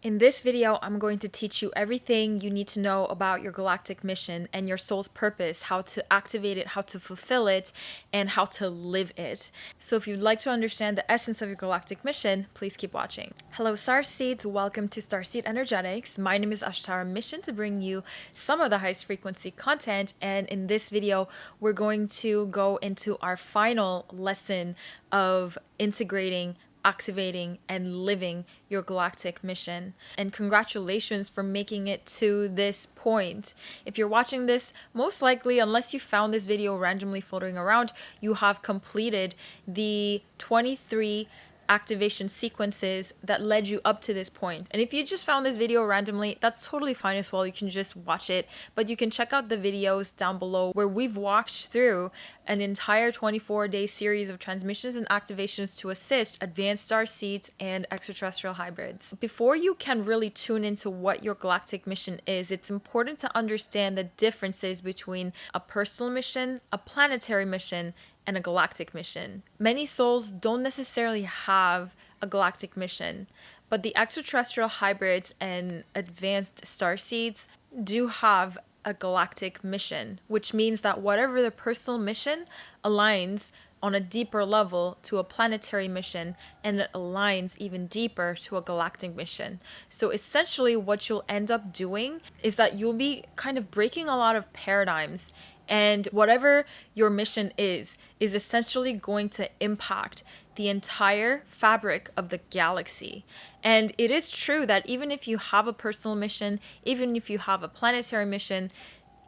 In this video, I'm going to teach you everything you need to know about your galactic mission and your soul's purpose, how to activate it, how to fulfill it, and how to live it. So if you'd like to understand the essence of your galactic mission, please keep watching. Hello, Starseeds. Welcome to Starseed Energetics. My name is Ashtara Mission to bring you some of the highest frequency content. And in this video, we're going to go into our final lesson of integrating, activating, and living your galactic mission. And congratulations for making it to this point. If you're watching this, most likely, unless you found this video randomly floating around, you have completed the 23 activation sequences that led you up to this point. And if you just found this video randomly, that's totally fine as well. You can just watch it, but you can check out the videos down below where we've walked through an entire 24-day series of transmissions and activations to assist advanced star seeds and extraterrestrial hybrids. Before you can really tune into what your galactic mission is, it's important to understand the differences between a personal mission, a planetary mission, and a galactic mission. Many souls don't necessarily have a galactic mission, but the extraterrestrial hybrids and advanced star seeds do have a galactic mission, which means that whatever their personal mission aligns on a deeper level to a planetary mission, and it aligns even deeper to a galactic mission. So essentially what you'll end up doing is that you'll be kind of breaking a lot of paradigms, and whatever your mission is essentially going to impact the entire fabric of the galaxy. And it is true that even if you have a personal mission, even if you have a planetary mission,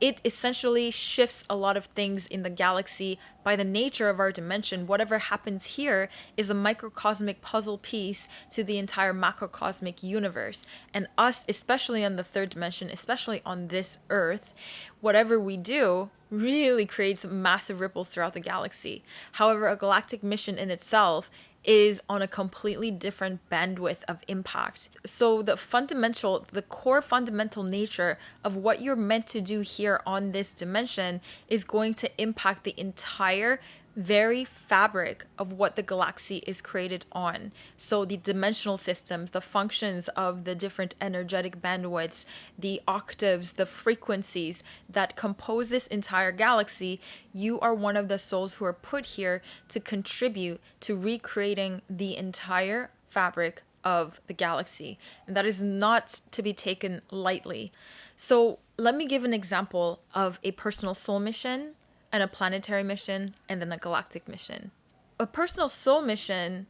it essentially shifts a lot of things in the galaxy by the nature of our dimension. Whatever happens here is a microcosmic puzzle piece to the entire macrocosmic universe. And us, especially on the third dimension, especially on this Earth, whatever we do really creates massive ripples throughout the galaxy. However, a galactic mission in itself is on a completely different bandwidth of impact. So the core fundamental nature of what you're meant to do here on this dimension is going to impact the entire very fabric of what the galaxy is created on. So the dimensional systems, the functions of the different energetic bandwidths, the octaves, the frequencies that compose this entire galaxy, you are one of the souls who are put here to contribute to recreating the entire fabric of the galaxy. And that is not to be taken lightly. So let me give an example of a personal soul mission and a planetary mission, and then a galactic mission. A personal soul mission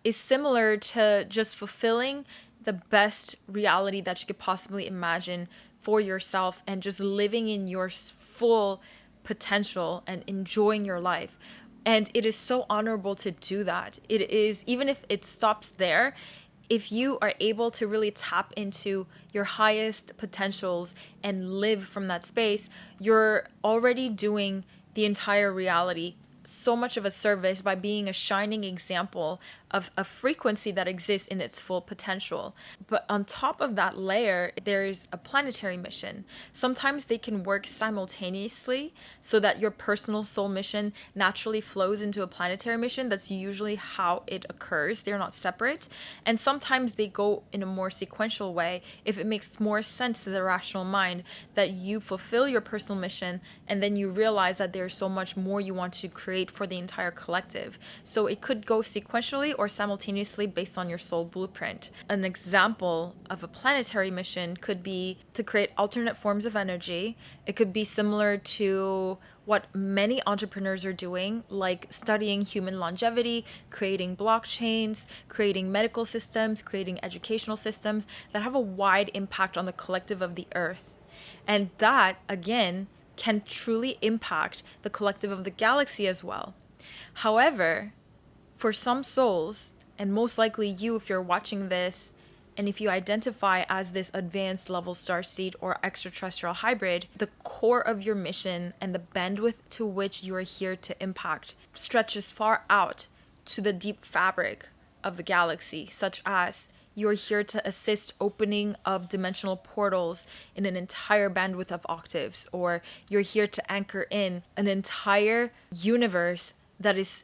is similar to just fulfilling the best reality that you could possibly imagine for yourself and just living in your full potential and enjoying your life. And it is so honorable to do that. It is, even if it stops there, if you are able to really tap into your highest potentials and live from that space, you're already doing the entire reality so much of a service by being a shining example of a frequency that exists in its full potential. But on top of that layer, there's a planetary mission. Sometimes they can work simultaneously so that your personal soul mission naturally flows into a planetary mission. That's usually how it occurs. They're not separate. And sometimes they go in a more sequential way if it makes more sense to the rational mind that you fulfill your personal mission and then you realize that there's so much more you want to create for the entire collective. So it could go sequentially or simultaneously based on your soul blueprint. An example of a planetary mission could be to create alternate forms of energy. It could be similar to what many entrepreneurs are doing, like studying human longevity, creating blockchains, creating medical systems, creating educational systems that have a wide impact on the collective of the earth. And that, again, can truly impact the collective of the galaxy as well. However, for some souls, and most likely you if you're watching this, and if you identify as this advanced level starseed or extraterrestrial hybrid, the core of your mission and the bandwidth to which you are here to impact stretches far out to the deep fabric of the galaxy, such as you're here to assist opening of dimensional portals in an entire bandwidth of octaves, or you're here to anchor in an entire universe that is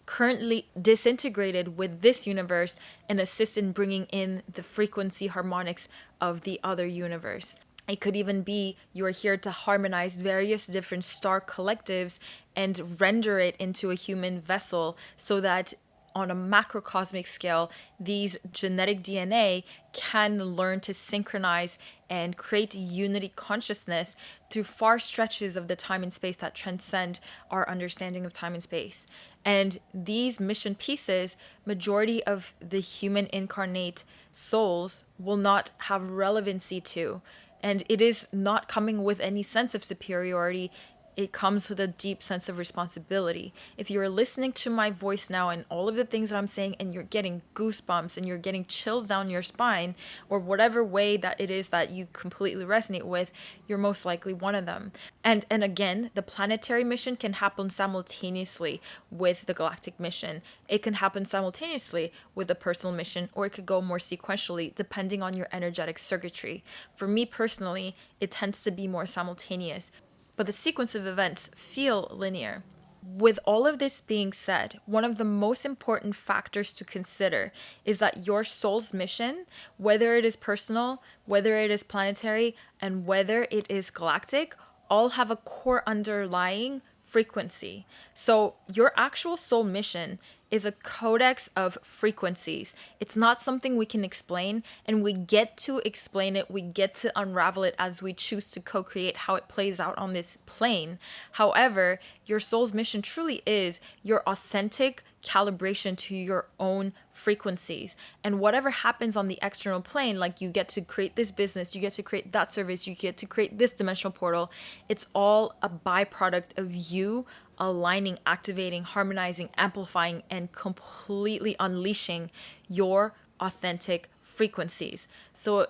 currently disintegrated with this universe and assist in bringing in the frequency harmonics of the other universe. It could even be you're here to harmonize various different star collectives and render it into a human vessel so that on a macrocosmic scale, these genetic DNA can learn to synchronize and create unity consciousness through far stretches of the time and space that transcend our understanding of time and space. And these mission pieces, majority of the human incarnate souls will not have relevancy to. And it is not coming with any sense of superiority. It comes with a deep sense of responsibility. If you're listening to my voice now and all of the things that I'm saying and you're getting goosebumps and you're getting chills down your spine, or whatever way that it is that you completely resonate with, you're most likely one of them. And again, the planetary mission can happen simultaneously with the galactic mission. It can happen simultaneously with the personal mission, or it could go more sequentially depending on your energetic circuitry. For me personally, it tends to be more simultaneous, but the sequence of events feel linear. With all of this being said, one of the most important factors to consider is that your soul's mission, whether it is personal, whether it is planetary, and whether it is galactic, all have a core underlying frequency. So your actual soul mission is a codex of frequencies. It's not something we can explain, and we get to explain it, we get to unravel it as we choose to co-create how it plays out on this plane. However, your soul's mission truly is your authentic calibration to your own frequencies. And whatever happens on the external plane, like you get to create this business, you get to create that service, you get to create this dimensional portal, it's all a byproduct of you aligning, activating, harmonizing, amplifying, and completely unleashing your authentic frequencies. So,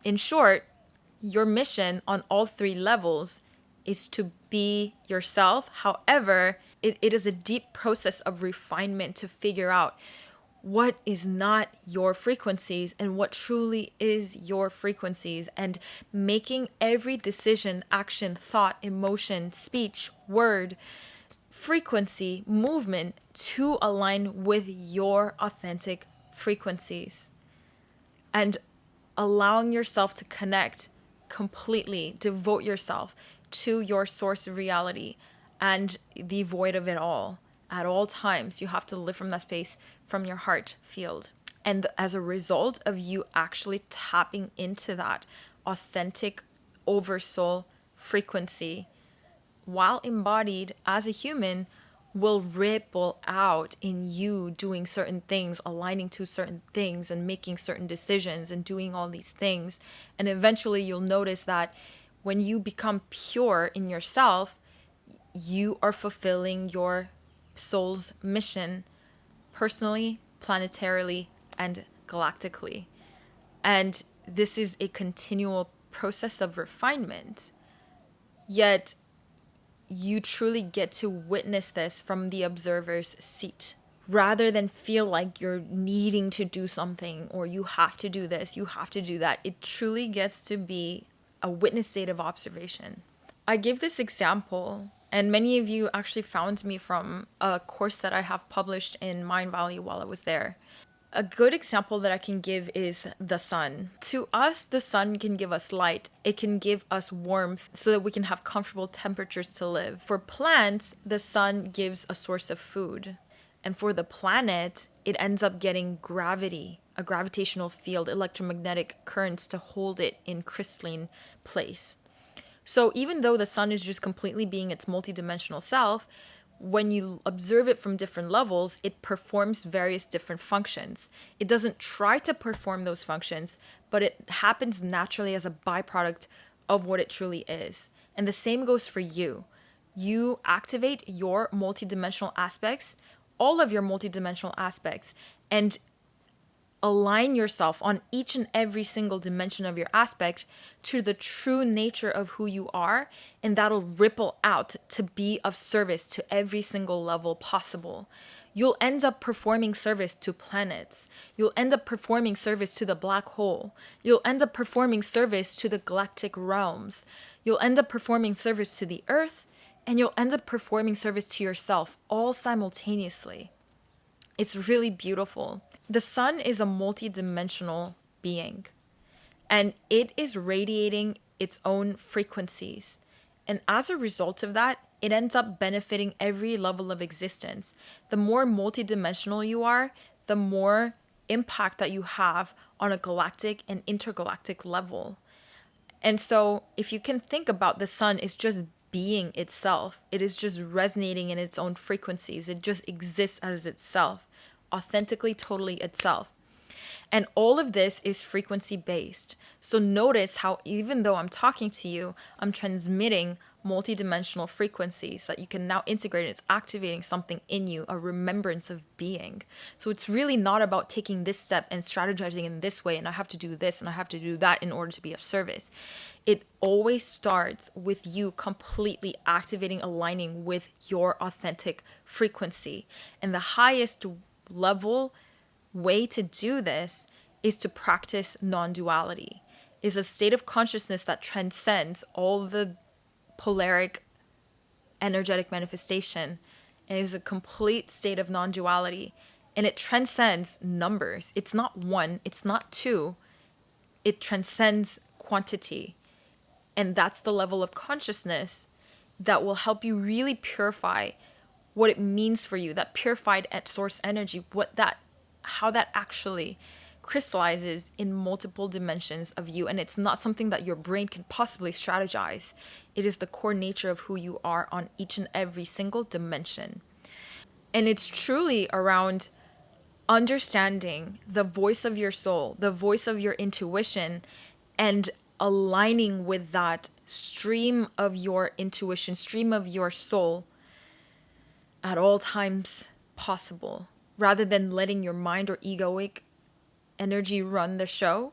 in short, your mission on all three levels is to be yourself. However, it is a deep process of refinement to figure out what is not your frequencies and what truly is your frequencies, and making every decision, action, thought, emotion, speech, word, frequency, movement to align with your authentic frequencies, and allowing yourself to connect completely, devote yourself to your source of reality and the void of it all. At all times, you have to live from that space, from your heart field. And as a result of you actually tapping into that authentic oversoul frequency, while embodied as a human, will ripple out in you doing certain things, aligning to certain things, and making certain decisions and doing all these things. And eventually you'll notice that when you become pure in yourself, you are fulfilling your soul's mission personally, planetarily, and galactically. And this is a continual process of refinement. Yet you truly get to witness this from the observer's seat, rather than feel like you're needing to do something or you have to do this, you have to do that. It truly gets to be a witness state of observation. I give this example, and many of you actually found me from a course that I have published in Mind Valley while I was there. A good example that I can give is the sun. To us, the sun can give us light. It can give us warmth so that we can have comfortable temperatures to live. For plants, the sun gives a source of food. And for the planet, it ends up getting gravity, a gravitational field, electromagnetic currents to hold it in crystalline place. So even though the sun is just completely being its multidimensional self, when you observe it from different levels, it performs various different functions. It doesn't try to perform those functions, but it happens naturally as a byproduct of what it truly is. And the same goes for you. You activate your multidimensional aspects, all of your multidimensional aspects, and align yourself on each and every single dimension of your aspect to the true nature of who you are, and that'll ripple out to be of service to every single level possible. You'll end up performing service to planets. You'll end up performing service to the black hole. You'll end up performing service to the galactic realms. You'll end up performing service to the earth, and you'll end up performing service to yourself all simultaneously. It's really beautiful. The sun is a multidimensional being, and it is radiating its own frequencies. And as a result of that, it ends up benefiting every level of existence. The more multidimensional you are, the more impact that you have on a galactic and intergalactic level. And so, if you can think about the sun is just being itself, it is just resonating in its own frequencies, it just exists as itself, authentically, totally itself. And all of this is frequency based. So notice how even though I'm talking to you, I'm transmitting multidimensional frequencies that you can now integrate. It's activating something in you, a remembrance of being. So it's really not about taking this step and strategizing in this way, and I have to do this and I have to do that in order to be of service. It always starts with you completely activating, aligning with your authentic frequency. And the highest level way to do this is to practice non-duality. Is a state of consciousness that transcends all the polaric energetic manifestation and is a complete state of non-duality, and it transcends numbers. It's not one, it's not two, it transcends quantity. And that's the level of consciousness that will help you really purify what it means for you, that purified at source energy, how that actually crystallizes in multiple dimensions of you. And it's not something that your brain can possibly strategize. It is the core nature of who you are on each and every single dimension. And it's truly around understanding the voice of your soul, the voice of your intuition, and aligning with that stream of your intuition, stream of your soul at all times possible, rather than letting your mind or egoic energy run the show.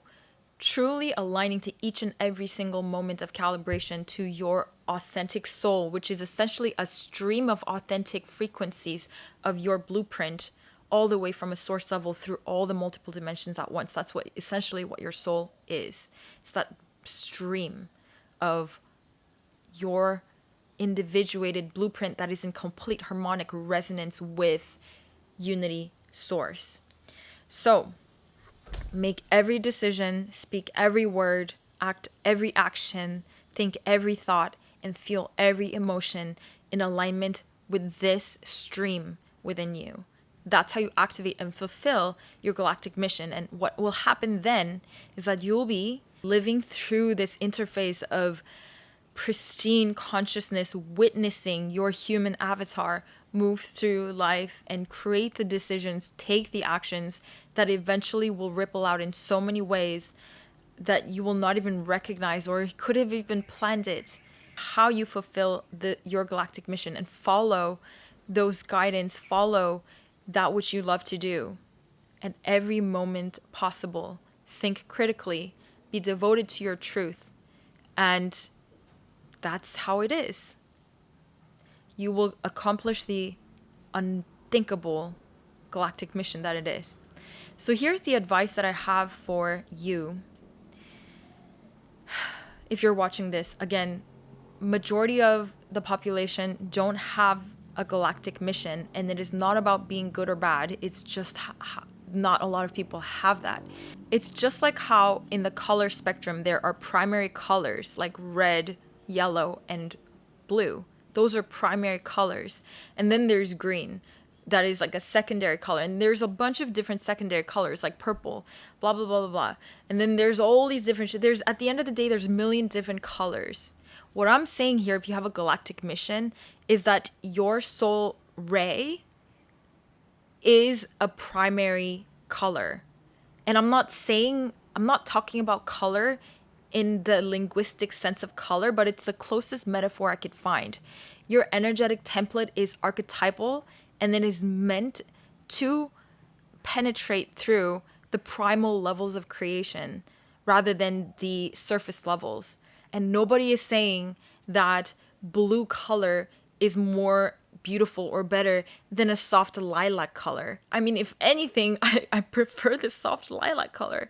Truly aligning to each and every single moment of calibration to your authentic soul, which is essentially a stream of authentic frequencies of your blueprint, all the way from a source level through all the multiple dimensions at once. That's what essentially what your soul is. It's that stream of your individuated blueprint that is in complete harmonic resonance with unity source. So make every decision, speak every word, act every action, think every thought, and feel every emotion in alignment with this stream within you. That's how you activate and fulfill your galactic mission. And what will happen then is that you'll be living through this interface of pristine consciousness, witnessing your human avatar move through life and create the decisions, take the actions that eventually will ripple out in so many ways that you will not even recognize or could have even planned it. How you fulfill your galactic mission and follow those guidance, follow that which you love to do at every moment possible. Think critically, be devoted to your truth, and that's how it is. You will accomplish the unthinkable galactic mission that it is. So here's the advice that I have for you. If you're watching this, again, majority of the population don't have a galactic mission, and it is not about being good or bad. It's just not a lot of people have that. It's just like how in the color spectrum there are primary colors like red, yellow, and blue. Those are primary colors. And then there's green. That is like a secondary color. And there's a bunch of different secondary colors like purple, blah, blah, blah, blah, blah. And then there's all these different, at the end of the day, there's a million different colors. What I'm saying here, if you have a galactic mission, is that your soul ray is a primary color. And I'm not talking about color in the linguistic sense of color, but it's the closest metaphor I could find. Your energetic template is archetypal, and it is meant to penetrate through the primal levels of creation rather than the surface levels. And nobody is saying that blue color is more beautiful or better than a soft lilac color. I mean, if anything, I prefer the soft lilac color.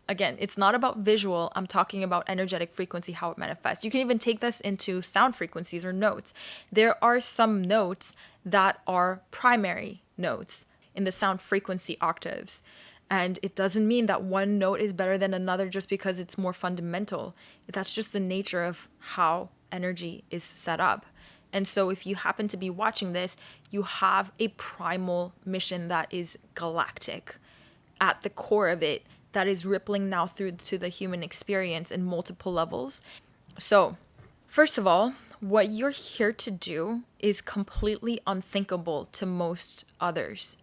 Again, it's not about visual. I'm talking about energetic frequency, how it manifests. You can even take this into sound frequencies or notes. There are some notes that are primary notes. in the sound frequency octaves. And it doesn't mean that one note is better than another just because it's more fundamental. That's just the nature of how energy is set up. And so if you happen to be watching this, you have a primal mission that is galactic at the core of it, that is rippling now through to the human experience in multiple levels. So, first of all, what you're here to do is completely unthinkable to most others.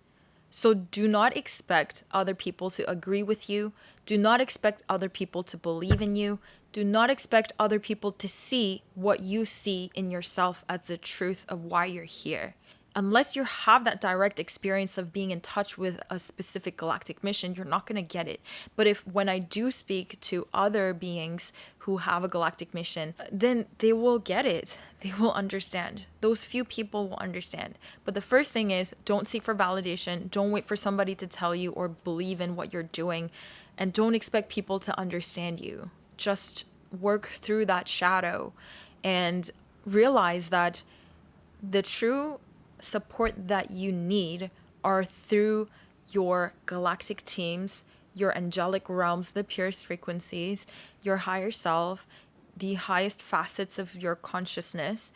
So do not expect other people to agree with you. Do not expect other people to believe in you. Do not expect other people to see what you see in yourself as the truth of why you're here. Unless you have that direct experience of being in touch with a specific galactic mission, you're not going to get it. But when I do speak to other beings who have a galactic mission, then they will get it. They will understand. Those few people will understand. But the first thing is, don't seek for validation. Don't wait for somebody to tell you or believe in what you're doing. And don't expect people to understand you. Just work through that shadow and realize that the true support that you need are through your galactic teams, your angelic realms, the purest frequencies, your higher self, the highest facets of your consciousness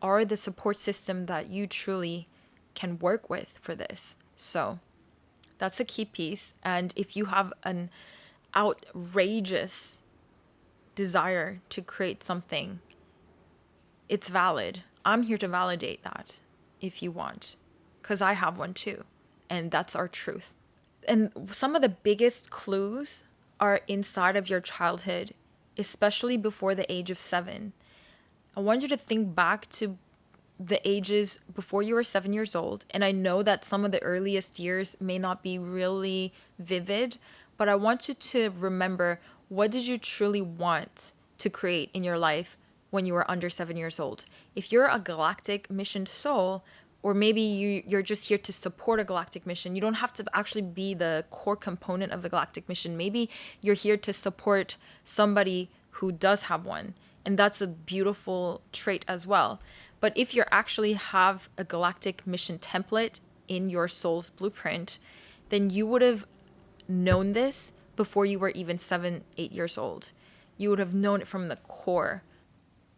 are the support system that you truly can work with for this. So that's a key piece. And if you have an outrageous desire to create something, it's valid. I'm here to validate that if you want, because I have one too, and that's our truth. And some of the biggest clues are inside of your childhood, especially before the age of 7. I want you to think back to the ages before you were 7 years old. And I know that some of the earliest years may not be really vivid, but I want you to remember, what did you truly want to create in your life when you were under 7 years old? If you're a galactic mission soul, or maybe you're just here to support a galactic mission, you don't have to actually be the core component of the galactic mission. Maybe you're here to support somebody who does have one, and that's a beautiful trait as well. But if you actually have a galactic mission template in your soul's blueprint, then you would have known this before you were even 7, 8 years old. You would have known it from the core.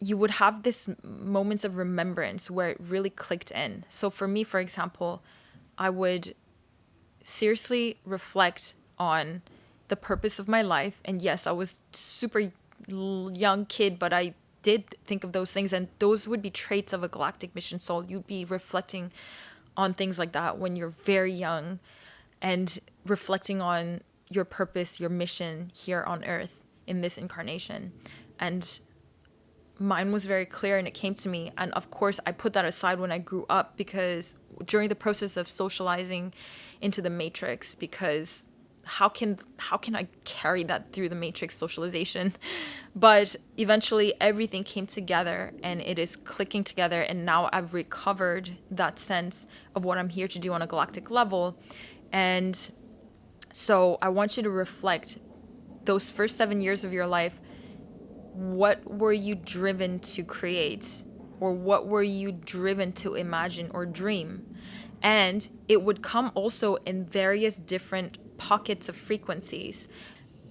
You would have this moments of remembrance where it really clicked in. So for me, for example, I would seriously reflect on the purpose of my life. And yes, I was super young kid, but I did think of those things, and those would be traits of a galactic mission soul. You'd be reflecting on things like that when you're very young, and reflecting on your purpose, your mission here on Earth in this incarnation. And mine was very clear, and it came to me. And of course, I put that aside when I grew up, because during the process of socializing into the matrix, because how can I carry that through the matrix socialization? But eventually everything came together, and it is clicking together. And now I've recovered that sense of what I'm here to do on a galactic level. And so I want you to reflect those first 7 years of your life. What were you driven to create? Or what were you driven to imagine or dream? And it would come also in various different pockets of frequencies.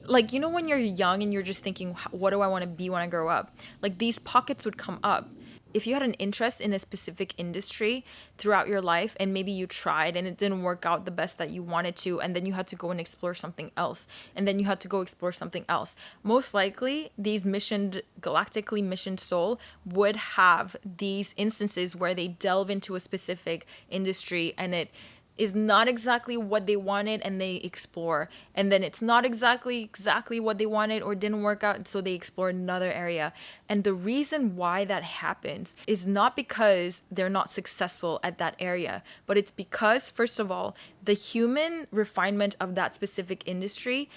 Like, you know, when you're young and you're just thinking, what do I want to be when I grow up? Like, these pockets would come up. If you had an interest in a specific industry throughout your life, and maybe you tried and it didn't work out the best that you wanted to, and then you had to go and explore something else, and then you had to go explore something else, most likely these galactically missioned soul would have these instances where they delve into a specific industry, and it is not exactly what they wanted, and they explore, and then it's not exactly what they wanted or didn't work out, so they explore another area. And the reason why that happens is not because they're not successful at that area, but it's because, first of all, the human refinement of that specific industry,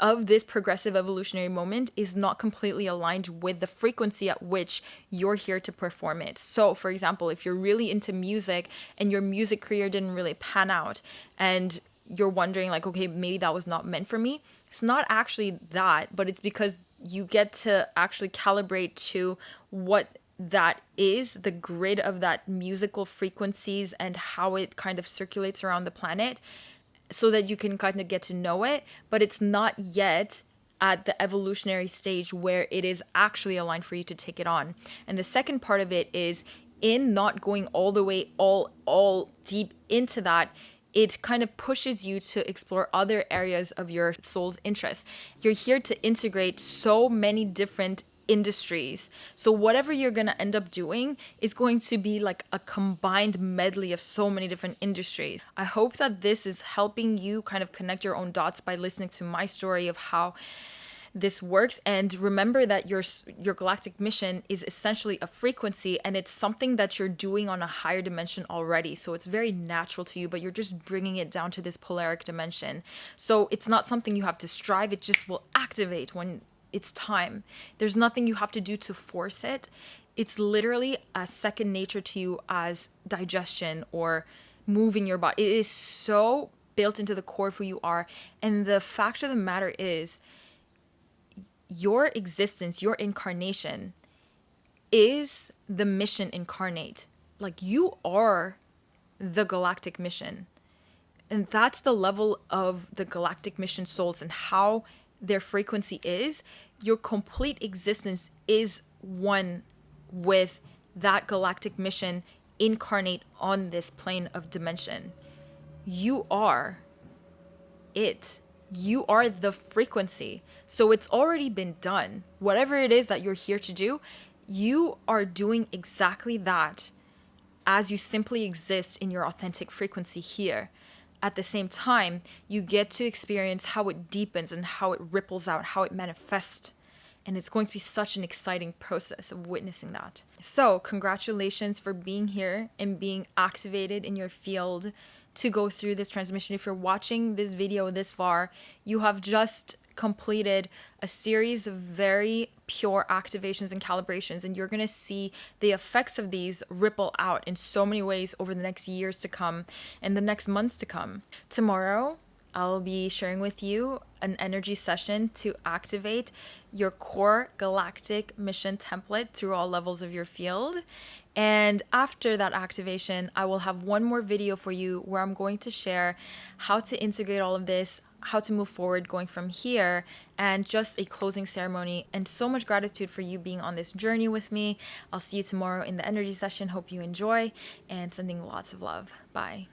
of this progressive evolutionary moment, is not completely aligned with the frequency at which you're here to perform it. So, for example, if you're really into music and your music career didn't really pan out, and you're wondering like, okay, maybe that was not meant for me, it's not actually that, but it's because you get to actually calibrate to what that is the grid of that musical frequencies and how it kind of circulates around the planet, so that you can kind of get to know it, but it's not yet at the evolutionary stage where it is actually aligned for you to take it on. And the second part of it is, in not going all the way all deep into that, it kind of pushes you to explore other areas of your soul's interest. You're here to integrate so many different industries. So whatever you're going to end up doing is going to be like a combined medley of so many different industries. I hope that this is helping you kind of connect your own dots by listening to my story of how this works. And remember that your galactic mission is essentially a frequency, and it's something that you're doing on a higher dimension already. So it's very natural to you, but you're just bringing it down to this polaric dimension. So it's not something you have to strive. It just will activate when it's time. There's nothing you have to do to force it. It's literally a second nature to you as digestion or moving your body. It is so built into the core of who you are. And the fact of the matter is, your existence, your incarnation is the mission incarnate. Like, you are the galactic mission. And that's the level of the galactic mission souls and how their frequency is. Your complete existence is one with that galactic mission incarnate on this plane of dimension. You are it. You are the frequency. So it's already been done. Whatever it is that you're here to do, you are doing exactly that as you simply exist in your authentic frequency here. At the same time, you get to experience how it deepens and how it ripples out, how it manifests. And it's going to be such an exciting process of witnessing that. So congratulations for being here and being activated in your field to go through this transmission. If you're watching this video this far, you have just completed a series of very pure activations and calibrations, and you're going to see the effects of these ripple out in so many ways over the next years to come and the next months to come. Tomorrow, I'll be sharing with you an energy session to activate your core galactic mission template through all levels of your field. And after that activation, I will have one more video for you where I'm going to share how to integrate all of this, how to move forward going from here, and just a closing ceremony. And so much gratitude for you being on this journey with me. I'll see you tomorrow in the energy session. Hope you enjoy, and sending lots of love. Bye.